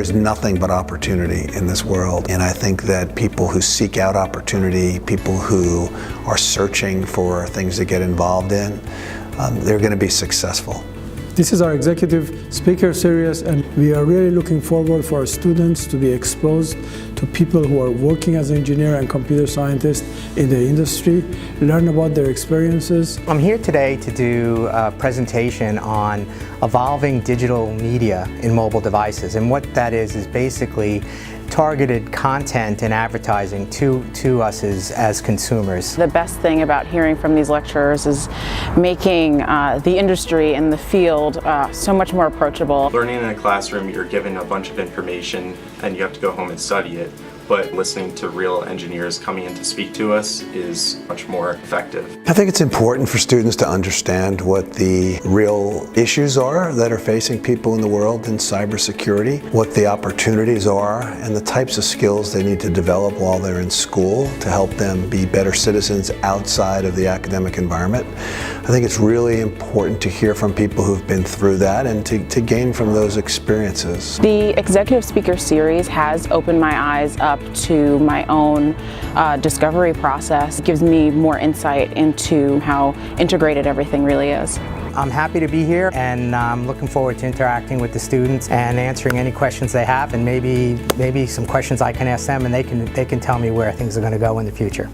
there's nothing but opportunity in this world. And I think that people who seek out opportunity, people who are searching for things to get involved in, they're going to be successful. This is our executive speaker series, and we are really looking forward for our students to be exposed to people who are working as engineer and computer scientists in the industry, learn about their experiences. I'm here today to do a presentation on evolving digital media in mobile devices, and what that is basically targeted content and advertising to us as consumers. The best thing about hearing from these lecturers is making the industry and the field so much more approachable. Learning in a classroom, you're given a bunch of information and you have to go home and study it. But listening to real engineers coming in to speak to us is much more effective. I think it's important for students to understand what the real issues are that are facing people in the world in cybersecurity, what the opportunities are, and the types of skills they need to develop while they're in school to help them be better citizens outside of the academic environment. I think it's really important to hear from people who've been through that and to gain from those experiences. The Executive Speaker Series has opened my eyes up to my own discovery process. It gives me more insight into how integrated everything really is. I'm happy to be here, and I'm looking forward to interacting with the students and answering any questions they have, and maybe some questions I can ask them, and they can tell me where things are going to go in the future.